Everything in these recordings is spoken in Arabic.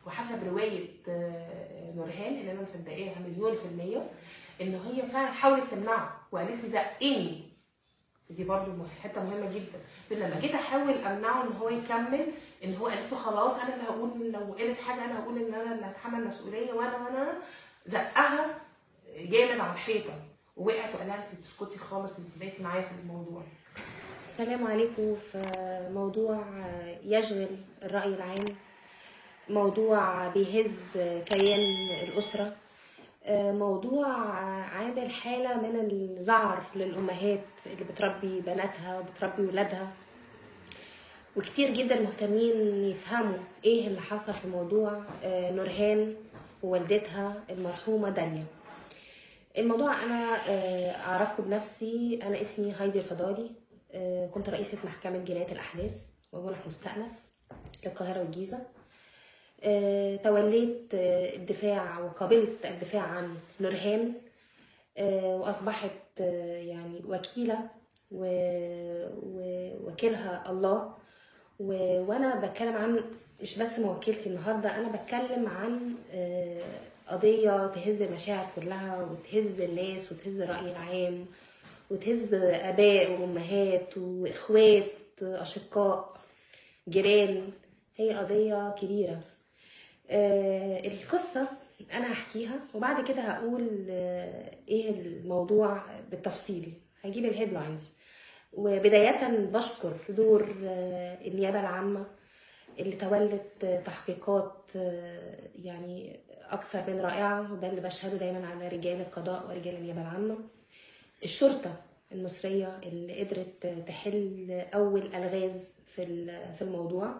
وحسب روايه نورهان اللي انا مصدقاها مليون في الميه، ان هي فعلا حاولت تمنعه وقالت لي زقني. دي برضو حته مهمه جدا. لما جيت احاول امنعه ان هو يكمل، ان هو قالت له خلاص انا اللي هقول، لو قالت حاجه انا هقول ان انا اللي هتحمل مسؤوليه، وانا زقها جامد على الحيطه ووقعت، وقال لها انت تسكتي خالص، انت بقيتي معايا في الموضوع. السلام عليكم. في موضوع يشغل الرأي العام، موضوع بيهز كيان الأسرة، موضوع عامل حالة من الذعر للأمهات اللي بتربي بناتها وبتربي ولادها، وكتير جدا مهتمين يفهموا ايه اللي حصل في موضوع نورهان ووالدتها المرحومة داليا. الموضوع انا اعرفه بنفسي. انا اسمي هايدي الفضالي، كنت رئيسة محكمة جناية الأحداث وجنح مستأنف للقاهرة والجيزة. توليت الدفاع وقبلت الدفاع عن نورهان، وأصبحت يعني وكيلة ووكيلها الله. وأنا بتكلم عن مش بس موكلتي النهاردة، أنا بتكلم عن قضية تهز المشاعر كلها وتهز الناس وتهز الرأي العام وتهز آباء وأمهات وإخوات أشقاء جيران. هي قضية كبيرة. القصة أنا هحكيها وبعد كده هقول إيه الموضوع بالتفصيل، هجيب الهيدلاينز. وبداية بشكر دور النيابة العامة اللي تولت تحقيقات يعني أكثر من رائعة، وده اللي بشهده دايما على رجال القضاء ورجال النيابة العامة. الشرطة المصرية اللي قدرت تحل أول ألغاز في الموضوع.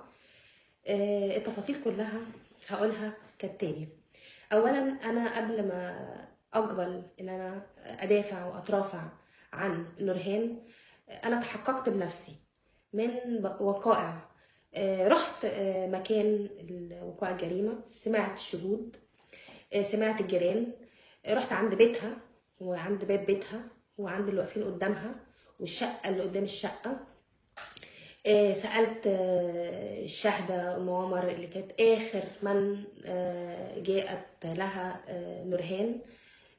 التفاصيل كلها هقولها كالتالي. أولا أنا قبل ما أقبل إن أنا أدافع وأترافع عن نورهان، أنا تحققت بنفسي من وقائع. رحت مكان وقوع الجريمة، سمعت الشهود، سمعت الجيران، رحت عند بيتها وعند باب بيتها وعند اللي واقفين قدامها والشقة اللي قدام الشقة. سألت الشاهدة أم عمر اللي كانت آخر من جاءت لها نورهان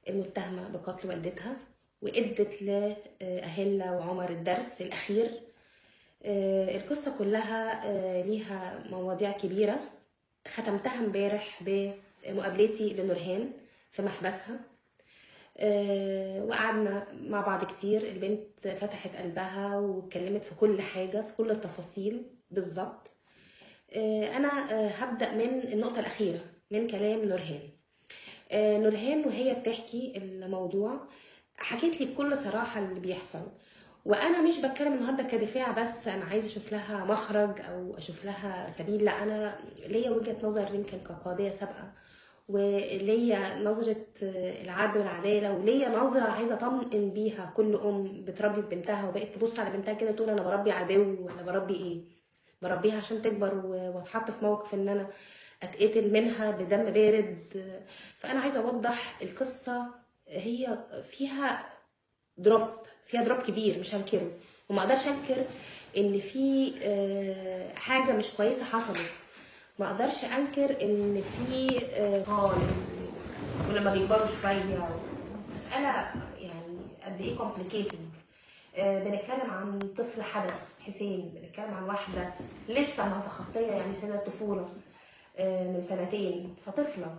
المتهمة بقتل والدتها، وإدت لأهلة وعمر الدرس الأخير. القصة كلها ليها مواضيع كبيرة. ختمتها امبارح بمقابلتي لنورهان في محبسها، وقعدنا مع بعض كتير. البنت فتحت قلبها واتكلمت في كل حاجة، في كل التفاصيل بالظبط. أنا هبدأ من النقطة الأخيرة من كلام نورهان. نورهان وهي بتحكي الموضوع حكيت لي بكل صراحة اللي بيحصل، وانا مش بتكلم النهارده كدفاع بس، انا عايزه اشوف لها مخرج او اشوف لها سبيل. لا، انا ليا وجهة نظر يمكن كقاضية سابقة، وليا نظرة العدل والعدالة، وليا نظرة عايزة اطمئن بيها كل ام بتربي بنتها وبقت تبص على بنتها كده تقول انا بربي عدو ولا بربي ايه. بربيها عشان تكبر واتحط في موقف ان انا اتقتل منها بدم بارد. فانا عايزه اوضح القصه، هي فيها دروب كبير مش هنكره، وما اقدرش انكر ان في حاجه مش كويسه حصلت. ما اقدرش انكر ان في ولما بيكبروا شويه مساله يعني قد ايه كومبليكيتد. بنتكلم عن طفل حدث حسين، بنتكلم عن واحده لسه متخطيه يعني سن الطفوله من سنتين، فطفله.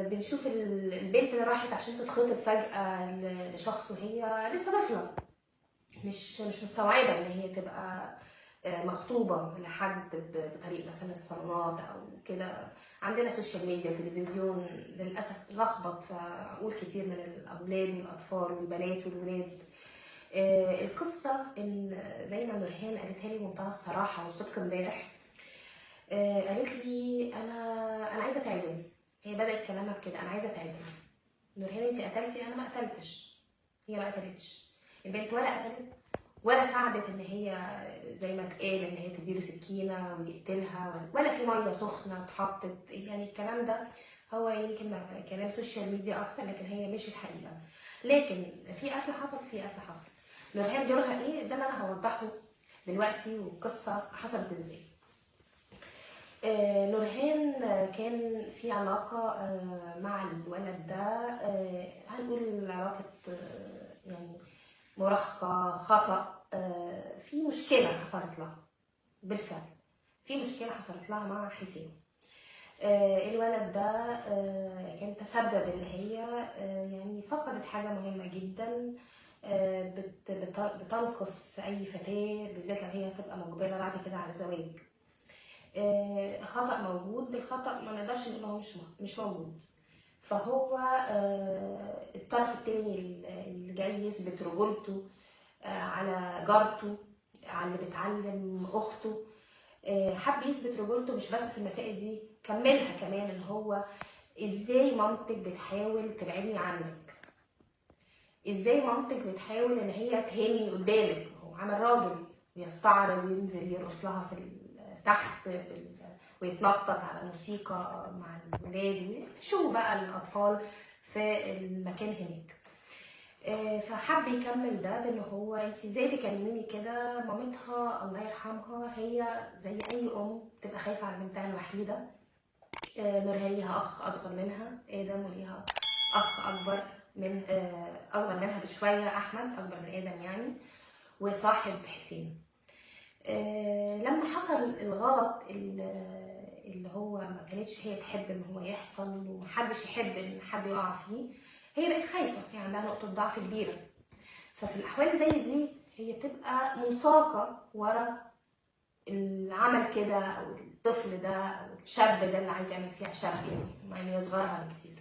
بنشوف البنت اللي راحت عشان تتخطب فجأة لشخص وهي لسه طفلة، مش مستوعبة ان هي تبقى مخطوبة لحد بطريق مثلا الصالونات او كده. عندنا سوشيال ميديا وتلفزيون للأسف لخبط في عقول كتير من الأولاد والأطفال والبنات والولاد. القصة ان زي ما نورهان قالتها لي بمنتهى الصراحة والصدق امبارح، قالت لي انا عايزه اتعدم. هي بدات كلامها بكده، انا عايزه اتعدم. نورهان انت قتلتي؟ انا ما قتلتش. هي ما قتلتش البنت، ولا قتلت ولا ساعدت ان هي زي ما اتقال ان هي تديله سكينه ويقتلها، ولا في ميه سخنه اتحطت. يعني الكلام ده هو يمكن كلام سوشيال ميديا اكتر، لكن هي مش الحقيقه. لكن في قتل حصل، في قتل حصل. نورهان دورها ايه؟ ده اللي انا هوضحه دلوقتي، والقصه حصلت ازاي. نورهان كان في علاقة مع الولد ده، هنقول علاقة يعني مراهقة خطأ، في مشكلة حصلت لها بالفعل، في مشكلة حصلت لها مع حسين. الولد ده كان تسبب ان هي يعني فقدت حاجة مهمة جدا بتنقص اي فتاة، بالذات لو هي هتبقى مقبلة بعد كده على زواج. خطأ موجود، الخطأ ما نقدرش نقول هو مش موجود. فهو الطرف التاني اللي جاي يثبت رجولته على جارته، على اللي بتعلم اخته، حب يثبت رجولته مش بس في المسائل دي، كملها كمان ان هو ازاي مامتك بتحاول تبعدني عنك، ازاي مامتك بتحاول ان هي تهني قدامك. هو عمل راجل يستعرض وينزل يرقص لها في تحت ويتنطط على موسيقى مع الولاد، شو بقى الاطفال في المكان هناك. فحب يكمل ده بان هو انت ازاي تكلميني كده، مامتها الله يرحمها هي زي اي ام بتبقى خايفه على بنتها الوحيده. نورهان ليها اخ اصغر منها ادم، وليها اخ اكبر من اصغر منها بشويه احمد، اكبر من ادم يعني، وصاحب حسين. لما حصل الغلط اللي هو ما كانتش هي تحب ان هو يحصل، ومحدش يحب ان حد يقع فيه، هي بقت خايفه، يعني عندها نقطه ضعف كبيره. ففي الاحوال اللي زي دي هي بتبقى منساقه ورا العمل كده، او الطفل ده او الشاب ده اللي عايز يعمل فيها شاب، يعني يصغرها بكتير.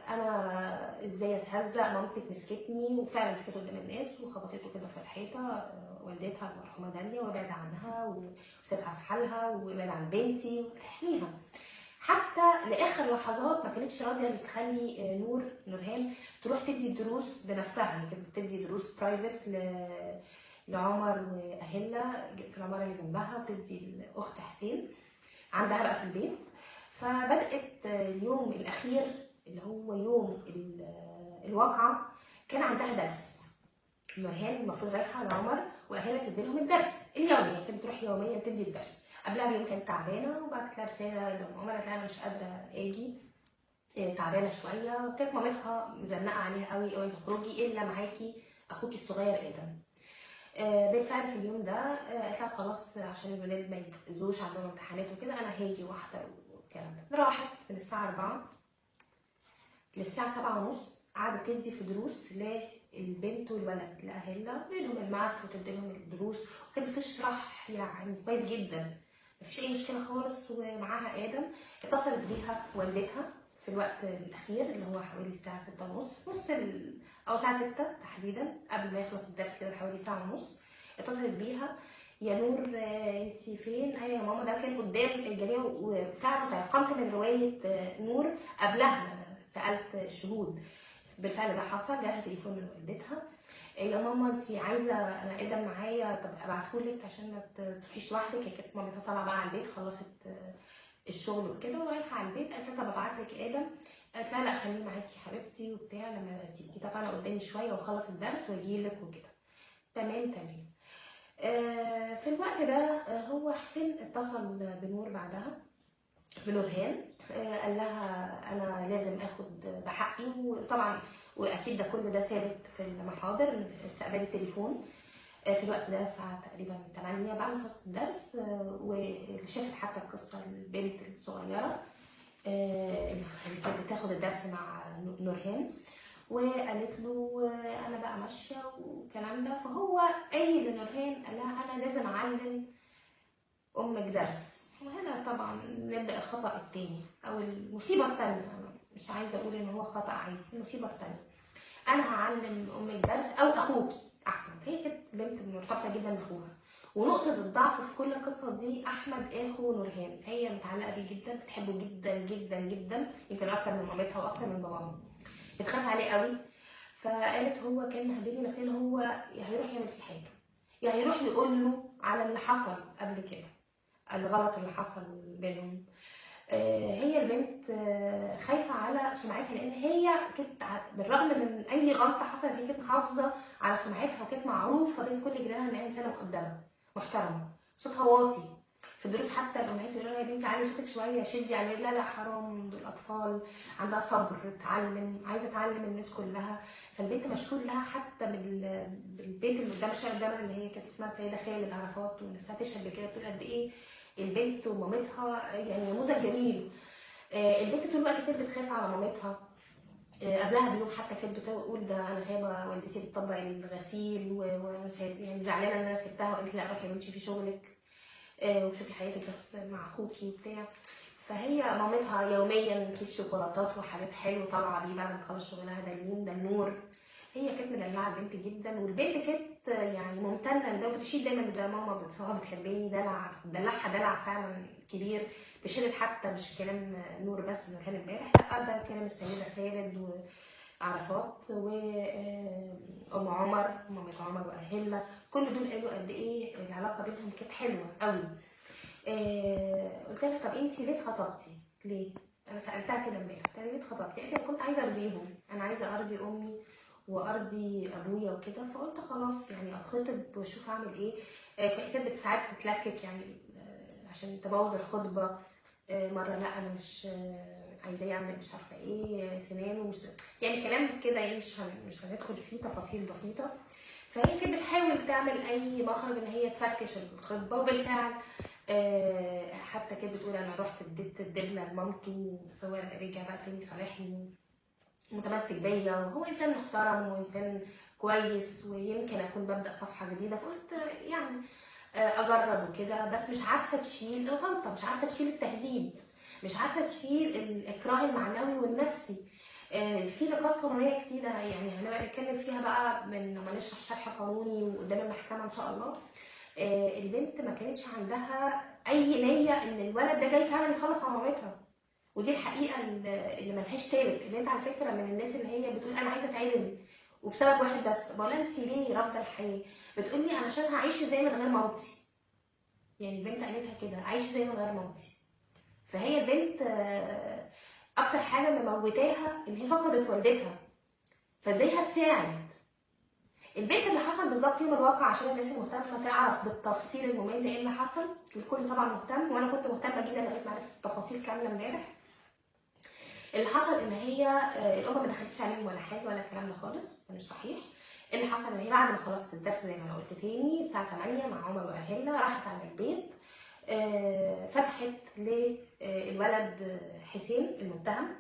انا ازاي اتهزق، مامتك مسكتني وفعلا مسكته قدام الناس وخبطته كده في الحيطه، والدتها المرحومه داليا، وابعد عنها وسيبها في حالها وابعد عن بنتي وتحميها. حتى لاخر لحظات ما كانتش راضيه تخلي نورهان تروح تدي دروس بنفسها. هي كانت بتدي دروس برايفت لعمر واهله في العماره اللي جنبها، بتدي الاخت حسين عندها بقى في البيت. فبدات اليوم الاخير اللي هو يوم الواقعه كان عندها درس. نورهان المفروض رايحه لعمر واهلها تدي لهم الدرس اليومي، هي كانت بتروح يوميا تدي الدرس. قبلها بيوم كانت تعبانه، وبعتت لها رساله لعمر قالت لها انا مش قادره اجي، تعبانه شويه. كانت مامتها مزنقه عليها قوي، اوعي تخرجي الا معاكي اخوكي الصغير ادم. بالفعل في اليوم ده قالت لها خلاص عشان الولاد ما يتاذوش، عندهم امتحانات وكده، انا هاجي واحضر والكلام ده. راحت من الساعه 4 للساعه 7:30 قعدت تدي في دروس للبنت والولد، لاهلها، تديلهم الماث وتديلهم الدروس، وكانت بتشرح يعني كويس جدا، مفيش اي مشكله خالص. ومعاها ادم. اتصلت بيها والدتها في الوقت الاخير اللي هو حوالي الساعه 6:30 او الساعه 6 تحديدا، قبل ما يخلص الدرس كده بحوالي ساعه ونص. اتصلت بيها، يا نور انت فين؟ ايوه يا ماما. ده كان قدام الجميع، وفعلا تيقنت من روايه نور قبلها، انا سالت الشهود. بالفعل ده حصل، جالها تليفون من والدتها، يا ماما انت عايزه انا ادم معايا، طب ابعتهولك عشان ما تروحيش لوحدك. هي كانت مامتها طالعه بقى على البيت، خلصت الشغل وكده ورايحه على البيت. قالت لها طب ابعت لك ادم؟ قالت لها لا خليه معاكي حبيبتي وبتاع لما تيجي، طب انا قدامي شويه واخلص الدرس واجي لك وكده. تمام. في الوقت ده هو حسين اتصل بنور بعدها، بنورهان، قال لها انا لازم اخد بحقي. وطبعا واكيد ده كل ده ثابت في المحاضر استقبال التليفون في الوقت ده الساعه تقريبا 8 بعد ما خلصت الدرس. وشافت حتى القصه البنت الصغيره اللي كانت بتاخد الدرس مع نورهان، وقالت له انا بقى ماشيه والكلام ده. فهو قايل لنورهان قال لها انا لازم اعلم امك درس. وهنا طبعا نبدا الخطا الثاني او المصيبه الثانيه، انا مش عايزه اقول ان هو خطا عادي، المصيبه الثانيه انا هعلم امك درس او اخوكي احمد. هي كانت بنت مرتبطه جدا باخوها، ونقطه الضعف في كل القصه دي احمد اخو نورهان، هي متعلقه بيه جدا، بتحبه جدا جدا جدا، يمكن اكتر من مامتها واكتر من باباها، بتخاف عليه قوي. فقالت هو كان مهددني نفسيا ان هو يا هيروح يعمل فيه حاجه، يا هيروح يقول له على اللي حصل قبل كده، الغلط اللي حصل بينهم. هي البنت خايفه على سمعتها، لان هي كانت بالرغم من اي غلطه حصلت هي كانت محافظه على سمعتها، وكانت معروفه بين كل جيرانها ان هي انسانه مقدمه محترمه، صوتها واطي. في الدروس حتى الامهات يقولوا لها يا بنتي علي صوتك شويه، شدي عليه، لا لا حرام، دول اطفال عندها صبر، تعلم، عايزه تعلم الناس كلها. فالبنت مشهود لها حتى بالبيت اللي قدام الشارع قدامها، اللي هي كانت اسمها السيده خالد عرفات، ونفسها تشهد بكده، بتقول قد ايه البنت ومامتها يعني نموذج جميل. البنت طول الوقت كانت بتخاف على مامتها. قبلها بيوم حتى كانت بتقول ده انا سايبه والدتي بتطبق الغسيل وانا يعني زعلانه ان انا سبتها، وقالت لي لا روحي يا بنتي شوفي شغلك وشوفي حياتك بس مع اخوكي وبتاع. فهي مامتها يوميا كيس شوكولاتات وحاجات حلوه طالعه بيه بعد ما تخلص شغلها، ده مين؟ ده النور. هي كانت مدلعه البنت جدا، والبنت كانت يعني ممتنه، لو بتشيل دايما ده ماما بتحبني، دلعها دلع فعلا كبير، بشهاده حتى مش كلام نور بس اللي كان امبارح، لا ده كلام السيده خالد وعرفات وام عمر، مامة عمر واهلها، كل دول قالوا قد ايه العلاقه بينهم كانت حلوه قوي. قلت لها طب انت ليه اتخطبتي؟ ليه؟ انا سالتها كده امبارح، قلت لها ليه اتخطبتي؟ قالت لي انا كنت عايزه ارضيهم، انا عايزه ارضي امي وارضي ابويا وكده، فقلت خلاص يعني اتخطب واشوف اعمل ايه. كانت ساعات تتلكك يعني عشان تبوظ الخطبه. مره لا انا مش عايزاه يعمل مش عارفه ايه سنان ومش يعني كلام كده، يعني مش هندخل فيه تفاصيل بسيطه. فهي كانت بتحاول تعمل اي مخرج ان هي تفركش الخطبه، وبالفعل حتى كانت بتقول انا رحت اديت الدبله لمامته، بس هو رجع بقى تاني صالحني متمسك بيا، وهو انسان محترم وانسان كويس، ويمكن اكون ببدا صفحه جديده. فقلت يعني اجرب وكده، بس مش عارفه تشيل الغلطه، مش عارفه تشيل التهديد، مش عارفه تشيل الاكراه المعنوي والنفسي. في نقاط قانونيه كتيره يعني هنبقى نتكلم فيها بقى من لما نشرح شرح قانوني وقدام المحكمه ان شاء الله. البنت ما كانتش عندها اي نيه ان الولد ده جاي فعلا يخلص على مامتها، ودي الحقيقه اللي ملهاش تالت. البنت على فكره من الناس اللي هي بتقول انا عايزه اتعدل وبسبب واحد بس. بقول لها انت ليه رافضه الحياه؟ بتقول لي علشان هعيش ازاي من غير مامتي. يعني البنت قالتها كده، عايش ازاي من غير مامتي. فهي البنت اكتر حاجه مموتاها ان هي فقدت والدتها، فازاي هتساعد؟ البنت اللي حصل بالظبط يوم الواقع، عشان الناس المهتمه تعرف بالتفصيل الممل ايه اللي حصل، الكل طبعا مهتم وانا كنت مهتمه جدا لغايه ما عرفت التفاصيل كامله امبارح. اللي حصل ان هي الام ما دخلتش عليهم ولا حاجه ولا الكلام ده خالص، ده مش صحيح. اللي حصل ان هي بعد ما خلصت الدرس زي ما انا قلت تاني الساعه 8 مع عمر واهلها، راحت على البيت فتحت للولد حسين المتهم،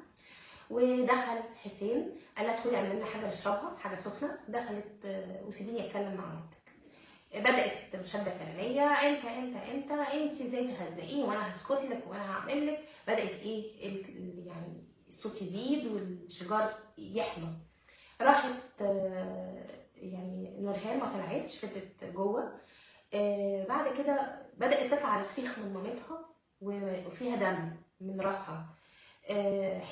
ودخل حسين قال لها ادخلي اعملي لنا حاجه نشربها، حاجه سخنه. دخلت وسيبيني اتكلم مع مامتك. بدات مشاده كلاميه، انت ازاي تهزقيني وانا هسكت لك وانا هعمل لك. بدات ايه يعني الصوت يزيد والشجار يحمى. راحت يعني نورهان ما طلعتش، فضلت جوه. بعد كده بدات تطلع على صريخ من مامتها وفيها دم من راسها.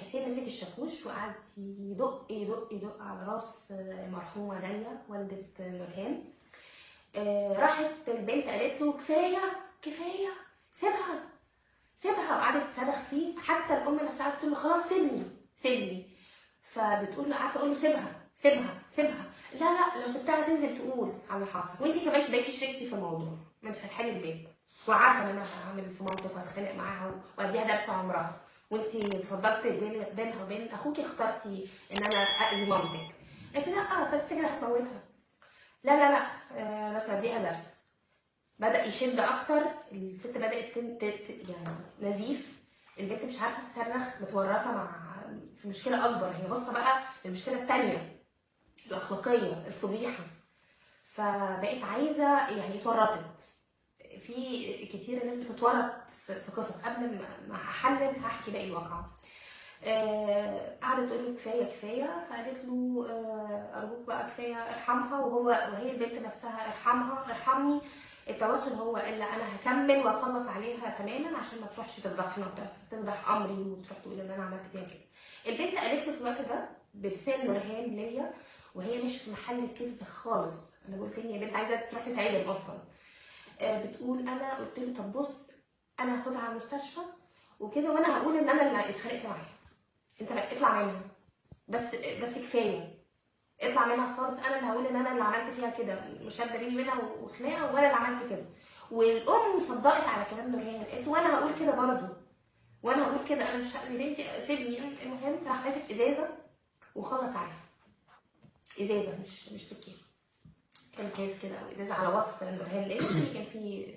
حسين مسك الشاكوش وقعد يدق يدق يدق على راس المرحومه داليا والده نورهان. راحت البنت قالت له كفايه كفايه، سيبها سيبها، وقعدت تصرخ فيه. حتى الام نفسها قعدت تقول له خلاص سيبني سيبني. فبتقول له قعدت اقول له سيبها سيبها سيبها، لا لا لو سبتها تنزل تقول على اللي حصل، وانت كمان بقيتي شريكتي في الموضوع، ما انت هتحلي البيت وعارفه ان انا هعمل في مامتك وهتخانق معاها واديها درس عمرها، وانت فضلت بينها وبين اخوكي اخترتي ان انا اذي مامتك. قالت لا بس كده هتموتها. لا لا لا بس اديها درس. بدأ يشد اكتر، الست بدأت يعني نزيف، البنت مش عارفه تصرخ، متورطه في مشكله اكبر. هي باصه بقى للمشكله الثانيه الاخلاقيه الفضيحه، فبقت عايزه يعني اتورطت. في كتير ناس بتتورط في قصص. قبل ما احلل هحكي باقي الواقعه. قعدت تقول له كفايه كفايه، فقالت له ارجوك بقى كفايه ارحمها، وهي البنت نفسها ارحمها ارحمني. التواصل هو قال لا انا هكمل واخلص عليها تماما عشان ما تروحش تفضحنا وتفضح امري وتروح تقول ان انا عملت فيها كده. البنت قالت له في الوقت ده بلسان نورهان ليا، وهي مش في محل الكذب خالص، انا قلت لها يا بنت عايزه تروح تتعدل اصلا. بتقول انا قلت له طب بص انا هاخدها على المستشفى وكده، وانا هقول ان انا اللي اتخانقت معاها، انت اطلع منها بس كفايه، اطلع منها خالص، انا اللي هقول ان انا اللي عملت فيها كده، مشاده بيني وبينها وخناقه وانا اللي عملت كده. والام صدقت على كلام نورهان، قالت وانا هقول كده برضه، وانا هقول كده، انا مش يا بنتي سيبني. المهم راح ماسك ازازه وخلص عليها، ازازه مش سكين، كان كاس كده او ازازه على وصف نورهان، لان كان في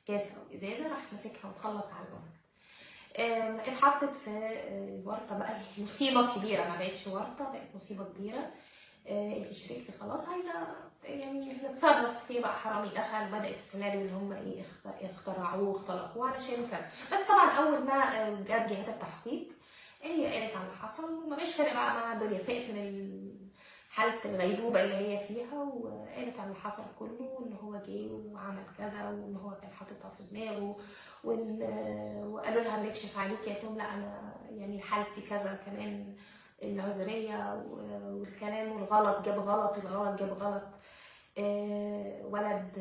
كاس او ازازه، راح ماسكها وخلص على الام. اتحطت في ورطه، بقى مصيبه كبيره، ما بقتش ورطه، بقت مصيبه كبيره. انت شريكتي خلاص عايزه يعني نتصرف في بقى، حرامي دخل، بدات السيناريو اللي هم ايه اخترعوه واختلقوه علشان كذا. بس طبعا اول ما جت جهات التحقيق هي قالت على اللي حصل، وما بقاش فارق بقى مع دنيا، فقت من حاله الغيبوبه اللي هي فيها، وقالت على اللي حصل كله، ان هو جه وعمل كذا، وان هو كان حاططها في دماغه، وقالوا لها نكشف عليك، قالت لهم لا انا يعني حالتي كذا كمان، العذريه والكلام والغلط جاب غلط، الغلط جاب غلط. ولد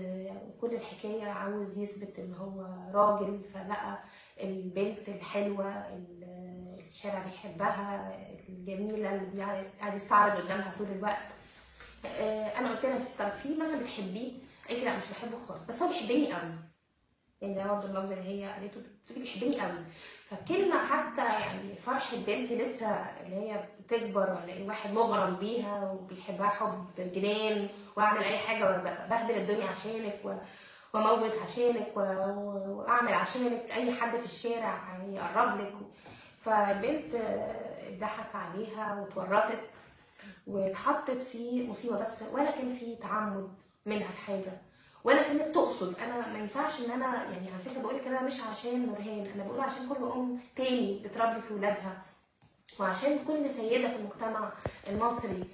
كل الحكايه عاوز يثبت ان هو راجل، فلقى البنت الحلوه الشارع بيحبها الجميله اللي قاعد يستعرض قدامها طول الوقت. انا قلت لها في مثلا بتحبيه؟ قالت لي لا مش بحبه خالص، بس هو بيحبني قوي. يعني ده برضه اللفظ اللي هي قالته، بتقولي بيحبني قوي. فالكلمه حتى يعني فرحه بنت لسه اللي هي بتكبر، ولا واحد مغرم بيها وبيحبها حب جنان، واعمل اي حاجه وبهدل الدنيا عشانك واموت عشانك واعمل عشانك اي حد في الشارع يقرب لك. فالبنت اتضحك عليها واتورطت واتحطت في مصيبه، بس ولا كان في تعمد منها في حاجه، ولا كانت تقصد. انا ما ينفعش ان انا يعني على فكره بقول كده مش عشان نورهان، انا بقول عشان كل ام تاني بتربي في ولادها، وعشان كل سيده في المجتمع المصري.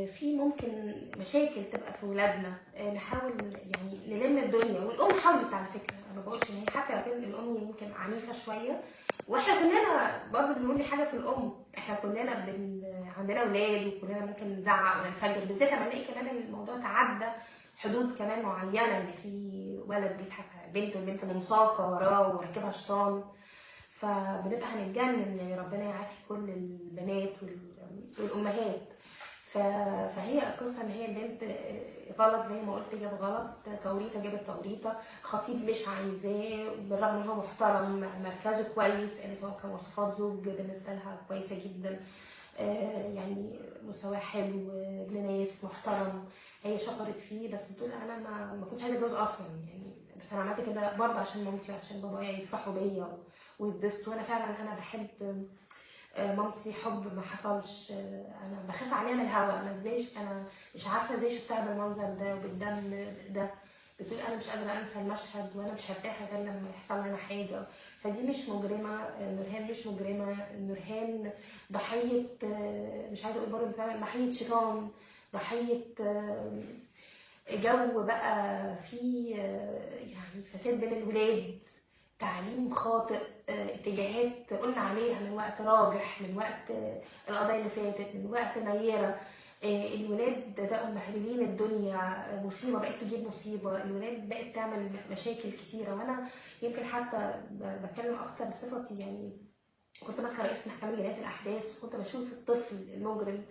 في ممكن مشاكل تبقى في ولادنا، نحاول يعني نلم الدنيا. والام حاولت على فكره، انا ما بقولش ان هي، حتى لو كان الام يمكن عنيفه شويه، واحنا كلنا برضه بنقول لي حاجه في الام، احنا كلنا عندنا اولاد وكلنا ممكن نزعق وننفجر، بالذات لما نلاقي كمان الموضوع تعدى حدود كمان معينه، ان في ولد بيضحك على بنت والبنت منساقه وراه وراكبها شيطان، فبنبقى هنتجنن. يعني ربنا يعافي كل البنات والامهات. فهي القصه ان هي البنت غلط زي ما قلت، جاب غلط، توريطه جابت توريطه، خطيب مش عايزاه بالرغم ان هو محترم، مركزه كويس، قالت هو كمواصفات زوج بالنسبه لها كويسه جدا، يعني مستواه حلو، ابن ناس محترم، هي شكرت فيه. بس بتقول انا ما كنتش عايزه اتجوز اصلا يعني، بس انا عملت كده برضه عشان مامتي وعشان بابايا يفرحوا بيا ويتبسطوا. وانا فعلا انا بحب مامتي حب ما حصلش، انا بخاف عليها من الهوا، انا مش عارفه ازاي شفتها بالمنظر ده وبالدم ده. بتقول انا مش قادره انسى المشهد، وانا مش هرتاح غير لما يحصل لنا حاجه. فدي مش مجرمه، نورهان مش مجرمه، نورهان ضحيه، مش عايزه اقول برضه ضحيه شيطان، ضحيه جو بقى في يعني فساد بين الولاد، تعليم خاطئ، اتجاهات قلنا عليها من وقت راجح، من وقت القضايا اللي فاتت، من وقت نيره. الولاد بقوا مهربين الدنيا، مصيبه بقت تجيب مصيبه، الولاد بقت تعمل مشاكل كتيره. وانا يمكن حتى بتكلم اكتر بصفتي يعني كنت ماسكه رئيس محكمه جنايات الاحداث، وكنت بشوف الطفل المجرم،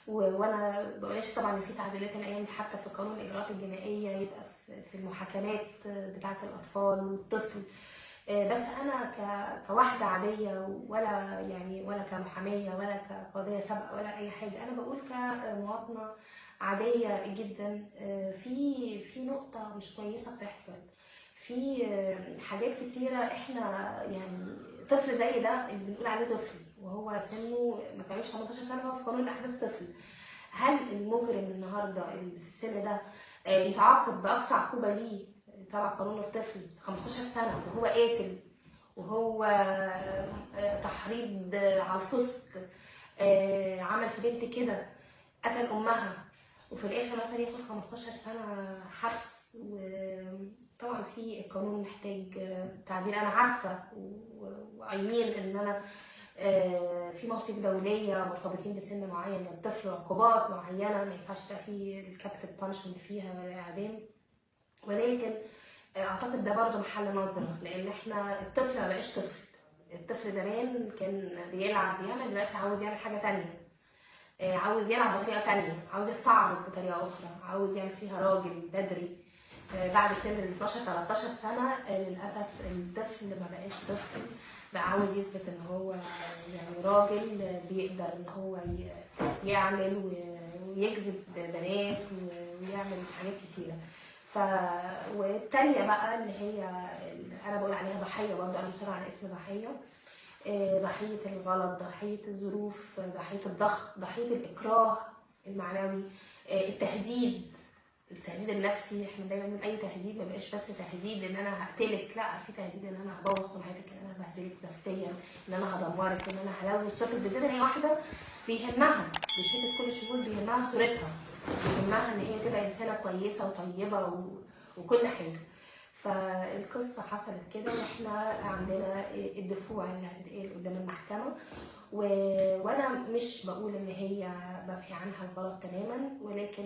وانا بقولش طبعا ان في تعديلات الايام دي حتى في قانون الاجراءات الجنائيه، يبقى في المحاكمات بتاعه الاطفال والطفل. بس انا كواحده عاديه، ولا يعني ولا كمحاميه ولا كقضيه سابقه ولا اي حاجه، انا بقول كمواطنه عاديه جدا. في نقطه مش كويسه بتحصل، في حاجات كتيره. احنا يعني طفل زي ده اللي بنقول عليه طفل وهو سنه ما كانش 18 سنه، هو في قانون الاحداث طفل. هل المجرم النهارده اللي في السن ده يتعاقب باقصى عقوبه ليه تبع قانون الطفل 15 سنه، وهو قاتل، وهو تحريض على الفسق، عمل في بنت كده، قتل امها، وفي الاخر مثلا ياخد 15 سنه حبس؟ وطبعا في القانون محتاج تعديل. انا عارفه وايمين ان انا في مواثيق دوليه مرتبطين بسن معين للطفل، عقوبات معينه ما ينفعش تبقى في الكابيتال بانشمنت فيها ولا اعدام، ولكن اعتقد ده برضه محل نظره، لان احنا الطفل ما بقاش طفل. الطفل زمان كان بيلعب بيعمل، دلوقتي عاوز يعمل حاجه تانية، عاوز يلعب بطريقه تانية، عاوز يستعرض بطريقه اخرى، عاوز يعمل فيها راجل بدري. بعد سن ال 12 13 سنه للاسف الطفل ما بقاش طفل، بقى عاوز يثبت ان هو يعني راجل بيقدر ان هو يعمل ويجذب بنات ويعمل حاجات كتيره. والتانية بقى اللي هي انا بقول عليها ضحيه برضه، انا بصراحه على اسم ضحيه، ضحيه الغلط، ضحيه الظروف، ضحيه الضغط، ضحيه الاكراه المعنوي، التهديد النفسي. احنا دايما بنقول اي تهديد ما بقاش بس تهديد ان انا هقتلك، لا، في تهديد ان انا هبوظ سمعتك، ان انا هبهدلك نفسيا، ان انا هدمرك، ان انا هلوث صورتك، بالذات ان هي واحده بيهمها بشده كل الشهور، بيهمها صورتها، بيهمها ان هي تبقى انسانه كويسه وطيبه وكل حاجه. فالقصه حصلت كده، واحنا عندنا الدفوع اللي هتتقال قدام المحكمه، وانا مش بقول ان هي بنفي عنها الغلط تماما، ولكن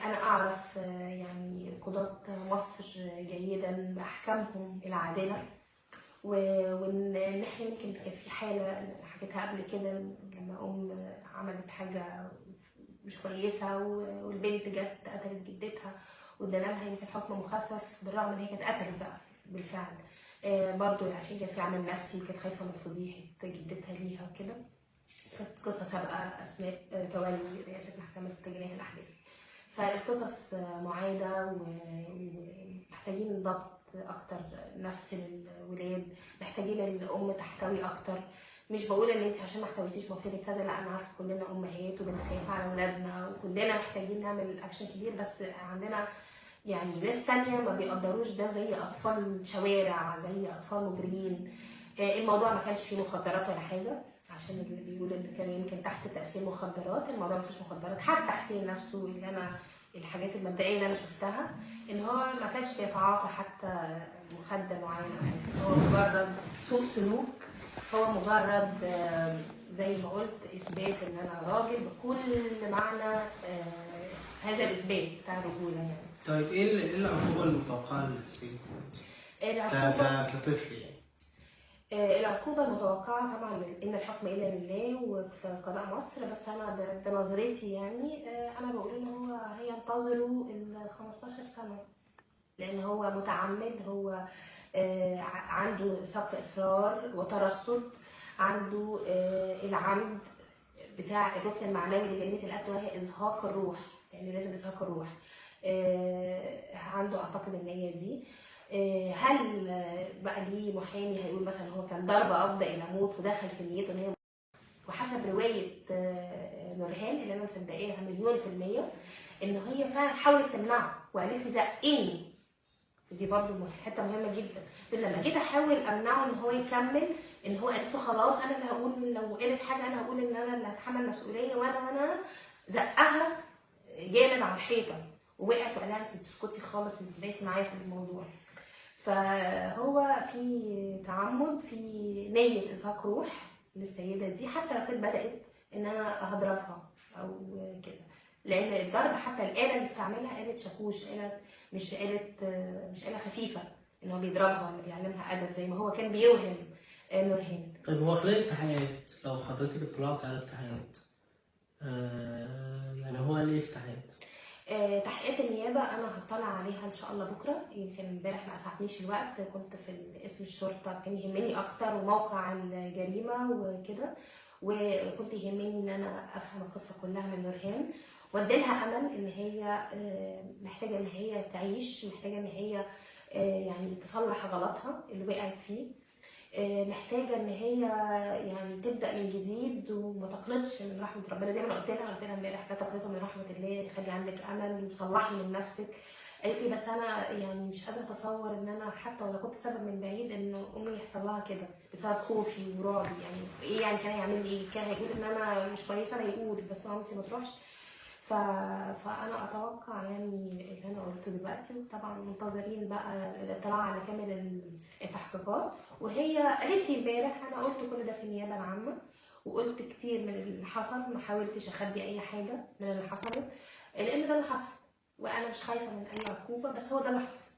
انا اعرف يعني قضاة مصر جيدا باحكامهم العادله، وان احنا يمكن كان في حاله حكيتها قبل كده لما عملت حاجه مش كويسه والبنت جت قتلت جدتها وادانا لها يمكن حكم مخفف، بالرغم ان هي كانت قتلت بقى بالفعل، برضه عشان كان في عامل نفسي وكانت خايفه من فضيحه جدتها ليها وكده. كانت قصه سابقه اثناء تولي رئاسه محكمه جنايات الاحداث. فالقصص معاده ومحتاجين ضبط اكتر نفس للولاد، محتاجين الام تحتوي اكتر. مش بقول ان انت عشان ما احتويتيش مصيرك كذا، لا، انا عارفه كلنا امهات وبنخاف على اولادنا وكلنا محتاجين نعمل اكشن كبير، بس عندنا يعني ناس تانية ما بيقدروش ده، زي اطفال شوارع، زي اطفال مجرمين. الموضوع ما كانش فيه مخدرات ولا حاجه، عشان اللي بيقول ان كان يمكن تحت تاثير مخدرات، الموضوع ما فيش مخدرات. حتى حسين نفسه اللي انا الحاجات المبدئيه اللي انا شفتها ان هو ما كانش بيتعاطى حتى مخدر معين او حاجه، هو مجرد سوء سلوك، هو مجرد زي ما قلت اثبات ان انا راجل بكل معنى هذا الاثبات بتاع الرجوله يعني. طيب ايه العقوبه المتوقعه لحسين؟ كطفل يعني. العقوبة المتوقعة طبعا إن الحكم إلا لله وفي قضاء مصر، بس أنا بنظرتي يعني أنا بقول إن هينتظروا ال 15 سنة، لأن هو متعمد، هو عنده سبق إصرار وترصد، عنده العمد بتاع الركن المعنوي لجريمة القتل وهي إزهاق الروح، يعني لازم إزهاق الروح. عنده أعتقد النية دي. هل بقى ليه محامي هيقول مثلا هو كان ضربه افضى الى موت ودخل في نيته ان هي، وحسب روايه نورهان اللي انا مصدقاها مليون في الميه ان هي فعلا حاولت تمنعه وقالت لي زقني، دي برضو حته مهمه جدا. لما جيت احاول امنعه ان هو يكمل، ان هو قالت له خلاص انا اللي هقول، لو قالت حاجه انا هقول ان انا اللي هتحمل مسؤوليه، وانا زقها جامد على الحيطه ووقعت وقال لها انت تسكتي خالص، انت بقيتي معايا في الموضوع. فهو في تعمد، في نية إزهاق روح للسيدة دي، حتى لو كانت بدأت إن أنا هضربها أو كده، لأن الضرب حتى الآلة اللي استعملها آلة شاكوش، مش آلة خفيفة، إن هو بيضربها ولا بيعلمها أدب زي ما هو كان بيوهم نورهان. طيب هو خلال التحقيقات لو حضرتك اطلعت على التحقيقات يعني هو ليه في تحقيقات؟ تحقيقات النيابه انا هطلع عليها ان شاء الله بكره، يمكن امبارح ما اسعفنيش الوقت، كنت في اسم الشرطه كان يهمني اكتر وموقع الجريمه وكده، وكنت يهمني ان انا افهم القصه كلها من نورهان واديلها امل ان هي محتاجه ان هي تعيش، محتاجه ان هي يعني تصلح غلطها اللي وقعت فيه، محتاجه ان هي يعني تبدا من جديد وما تقلطش من رحمه ربنا، زي ما انا قلت لها امبارح لا تقلطوا من رحمه الله، خلي عندك امل وصلحي من نفسك. قالت لي بس انا يعني مش قادره اتصور ان انا حتى ولو كنت سبب من بعيد ان امي يحصل لها كده بسبب خوفي ورعبي، يعني ايه يعني كان هيعمل لي ايه؟ كان هيقول ان انا مش كويسه، انا يقول بس مامتي ما تروحش. فانا اتوقع يعني اللي انا قلته دلوقتي، وطبعا منتظرين بقى الاطلاع على كامل التحقيقات. وهي قالت لي امبارح، انا قلت كل ده في النيابه العامه وقلت كتير من اللي حصل، ما حاولتش اخبي اي حاجه من اللي حصلت، لان ده اللي حصل وانا مش خايفه من اي عقوبه، بس هو ده اللي حصل.